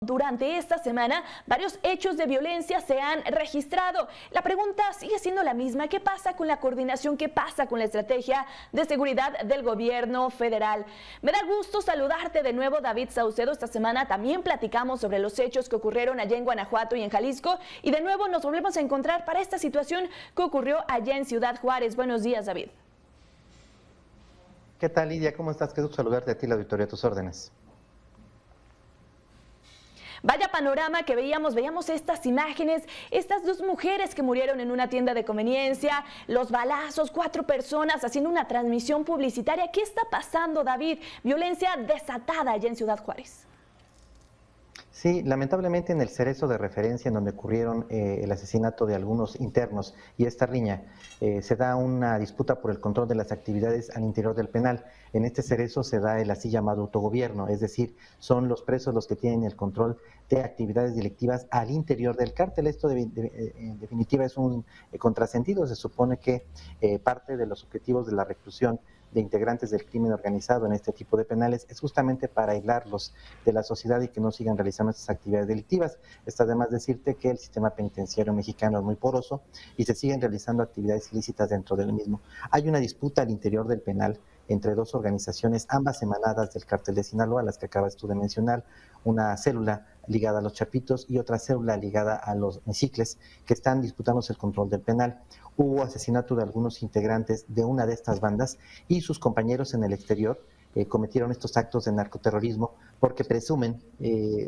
Durante esta semana, varios hechos de violencia se han registrado. La pregunta sigue siendo la misma. ¿Qué pasa con la coordinación? ¿Qué pasa con la estrategia de seguridad del gobierno federal? Me da gusto saludarte de nuevo, David Saucedo. Esta semana también platicamos sobre los hechos que ocurrieron allá en Guanajuato y en Jalisco. Y de nuevo nos volvemos a encontrar para esta situación que ocurrió allá en Ciudad Juárez. Buenos días, David. ¿Qué tal, Lidia? ¿Cómo estás? Qué gusto saludarte a ti, la auditoría, a tus órdenes. Vaya panorama que veíamos estas imágenes, estas dos mujeres que murieron en una tienda de conveniencia, los balazos, 4 personas haciendo una transmisión publicitaria. ¿Qué está pasando, David? Violencia desatada allá en Ciudad Juárez. Sí, lamentablemente en el cerezo de referencia en donde ocurrieron el asesinato de algunos internos y esta riña, se da una disputa por el control de las actividades al interior del penal. En este cerezo se da el así llamado autogobierno, es decir, son los presos los que tienen el control de actividades delictivas al interior del cártel. Esto en definitiva es un contrasentido. Se supone que parte de los objetivos de la reclusión de integrantes del crimen organizado en este tipo de penales es justamente para aislarlos de la sociedad y que no sigan realizando estas actividades delictivas. Está de más decirte que el sistema penitenciario mexicano es muy poroso y se siguen realizando actividades ilícitas dentro del mismo. Hay una disputa al interior del penal entre dos organizaciones, ambas emanadas del cártel de Sinaloa, las que acabas tú de mencionar, una célula ligada a los Chapitos y otra célula ligada a los Mexicles, que están disputándose el control del penal. Hubo asesinato de algunos integrantes de una de estas bandas y sus compañeros en el exterior cometieron estos actos de narcoterrorismo porque presumen,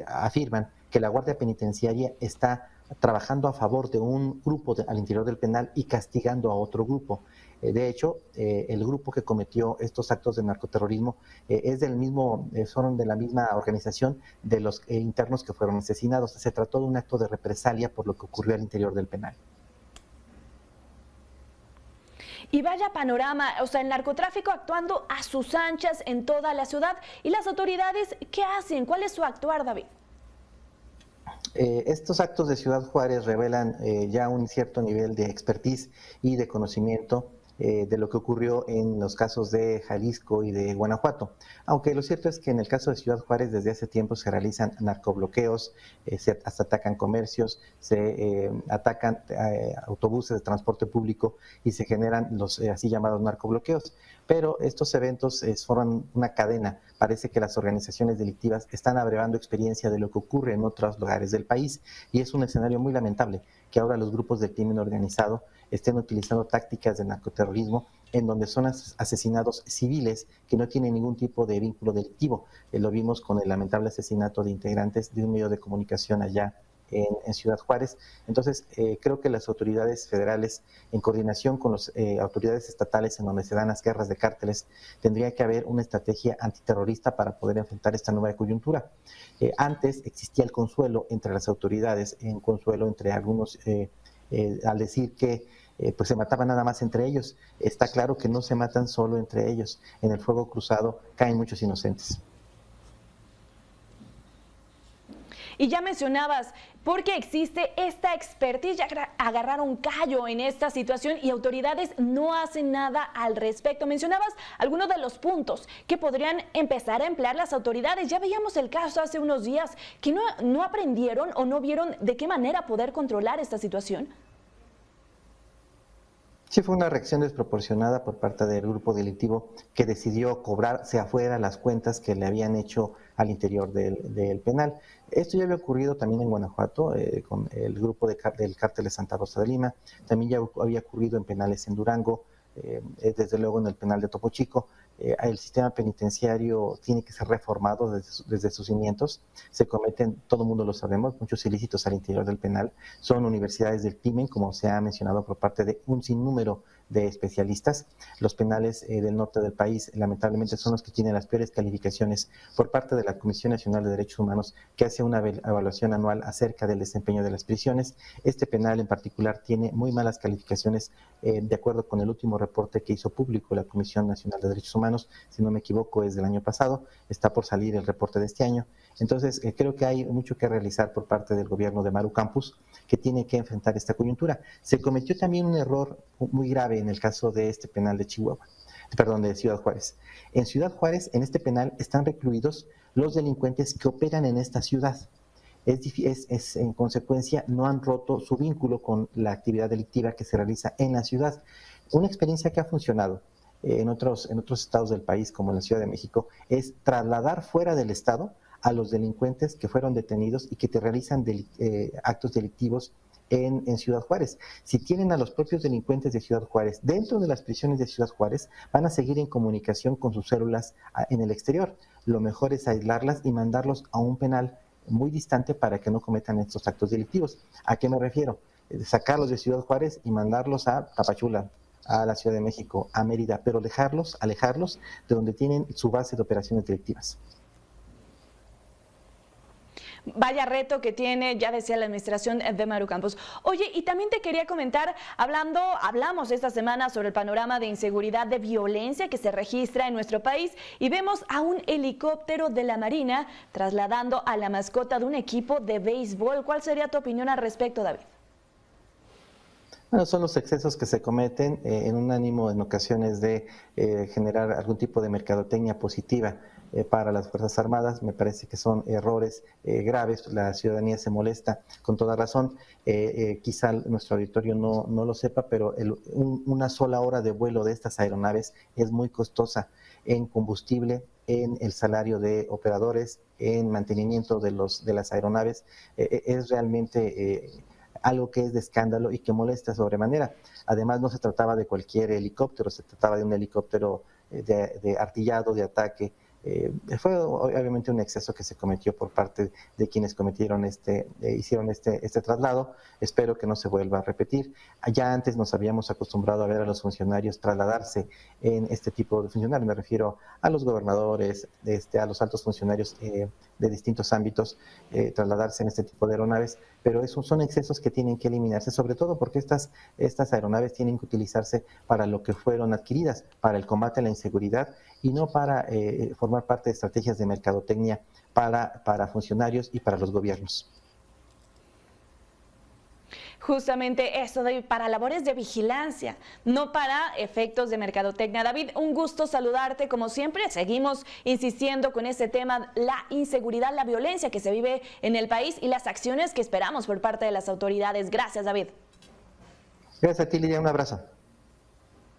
afirman que la Guardia Penitenciaria está trabajando a favor de un grupo al interior del penal y castigando a otro grupo. De hecho, el grupo que cometió estos actos de narcoterrorismo es del mismo, son de la misma organización de los internos que fueron asesinados. Se trató de un acto de represalia por lo que ocurrió al interior del penal. Y vaya panorama, o sea, el narcotráfico actuando a sus anchas en toda la ciudad. ¿Y las autoridades qué hacen? ¿Cuál es su actuar, David? Estos actos de Ciudad Juárez revelan ya un cierto nivel de expertise y de conocimiento de lo que ocurrió en los casos de Jalisco y de Guanajuato. Aunque lo cierto es que en el caso de Ciudad Juárez desde hace tiempo se realizan narcobloqueos, se hasta atacan comercios, se atacan autobuses de transporte público y se generan los así llamados narcobloqueos. Pero estos eventos forman una cadena. Parece que las organizaciones delictivas están abrevando experiencia de lo que ocurre en otros lugares del país y es un escenario muy lamentable que ahora los grupos del crimen organizado estén utilizando tácticas de narcoterrorismo en donde son asesinados civiles que no tienen ningún tipo de vínculo delictivo. Lo vimos con el lamentable asesinato de integrantes de un medio de comunicación allá en Ciudad Juárez. Entonces, creo que las autoridades federales, en coordinación con las autoridades estatales en donde se dan las guerras de cárteles, tendría que haber una estrategia antiterrorista para poder enfrentar esta nueva coyuntura. Antes existía el consuelo entre las autoridades, en consuelo entre algunos, al decir que pues se mataban nada más entre ellos. Está claro que no se matan solo entre ellos. En el fuego cruzado caen muchos inocentes. Y ya mencionabas, porque existe esta expertise, ya agarraron callo en esta situación y autoridades no hacen nada al respecto. Mencionabas algunos de los puntos que podrían empezar a emplear las autoridades. Ya veíamos el caso hace unos días, que no aprendieron o no vieron de qué manera poder controlar esta situación. Sí, fue una reacción desproporcionada por parte del grupo delictivo que decidió cobrarse afuera las cuentas que le habían hecho al interior del penal. Esto ya había ocurrido también en Guanajuato con el grupo del cártel de Santa Rosa de Lima, también ya había ocurrido en penales en Durango, desde luego en el penal de Topo Chico. El sistema penitenciario tiene que ser reformado desde sus cimientos. Se cometen, todo el mundo lo sabemos, muchos ilícitos al interior del penal. Son universidades del crimen, como se ha mencionado por parte de un sinnúmero de especialistas. Los penales del norte del país, lamentablemente, son los que tienen las peores calificaciones por parte de la Comisión Nacional de Derechos Humanos, que hace una evaluación anual acerca del desempeño de las prisiones. Este penal en particular tiene muy malas calificaciones, de acuerdo con el último reporte que hizo público la Comisión Nacional de Derechos Humanos, si no me equivoco es del año pasado, está por salir el reporte de este año. Entonces creo que hay mucho que realizar por parte del gobierno de Maru Campos, que tiene que enfrentar esta coyuntura. Se cometió también un error muy grave en el caso de este penal de Chihuahua, perdón, de Ciudad Juárez. En Ciudad Juárez, en este penal, están recluidos los delincuentes que operan en esta ciudad. En consecuencia no han roto su vínculo con la actividad delictiva que se realiza en la ciudad. Una experiencia que ha funcionado en otros estados del país, como en la Ciudad de México, es trasladar fuera del estado a los delincuentes que fueron detenidos y que te realizan actos delictivos en Ciudad Juárez. Si tienen a los propios delincuentes de Ciudad Juárez dentro de las prisiones de Ciudad Juárez, van a seguir en comunicación con sus células en el exterior. Lo mejor es aislarlas y mandarlos a un penal muy distante para que no cometan estos actos delictivos. ¿A qué me refiero? Sacarlos de Ciudad Juárez y mandarlos a Tapachula, a la Ciudad de México, a Mérida, pero alejarlos de donde tienen su base de operaciones delictivas. Vaya reto que tiene, ya decía la administración de Maru Campos. Oye, y también te quería comentar, hablamos esta semana sobre el panorama de inseguridad, de violencia que se registra en nuestro país y vemos a un helicóptero de la Marina trasladando a la mascota de un equipo de béisbol. ¿Cuál sería tu opinión al respecto, David? Bueno, son los excesos que se cometen en un ánimo en ocasiones de generar algún tipo de mercadotecnia positiva para las Fuerzas Armadas. Me parece que son errores graves, la ciudadanía se molesta con toda razón. Quizá nuestro auditorio no lo sepa, pero una sola hora de vuelo de estas aeronaves es muy costosa en combustible, en el salario de operadores, en mantenimiento de las aeronaves. Es realmente algo que es de escándalo y que molesta sobremanera. Además, no se trataba de cualquier helicóptero, se trataba de un helicóptero de artillado, de ataque. Fue obviamente un exceso que se cometió por parte de quienes hicieron este traslado. Espero que no se vuelva a repetir. Ya antes nos habíamos acostumbrado a ver a los funcionarios trasladarse en este tipo de funcionarios. Me refiero a los gobernadores, a los altos funcionarios de distintos ámbitos, trasladarse en este tipo de aeronaves, pero esos son excesos que tienen que eliminarse, sobre todo porque estas aeronaves tienen que utilizarse para lo que fueron adquiridas, para el combate a la inseguridad y no para formar parte de estrategias de mercadotecnia para funcionarios y para los gobiernos. Justamente eso, David, para labores de vigilancia, no para efectos de mercadotecnia. David, un gusto saludarte, como siempre, seguimos insistiendo con este tema, la inseguridad, la violencia que se vive en el país y las acciones que esperamos por parte de las autoridades. Gracias, David. Gracias a ti, Lidia, un abrazo.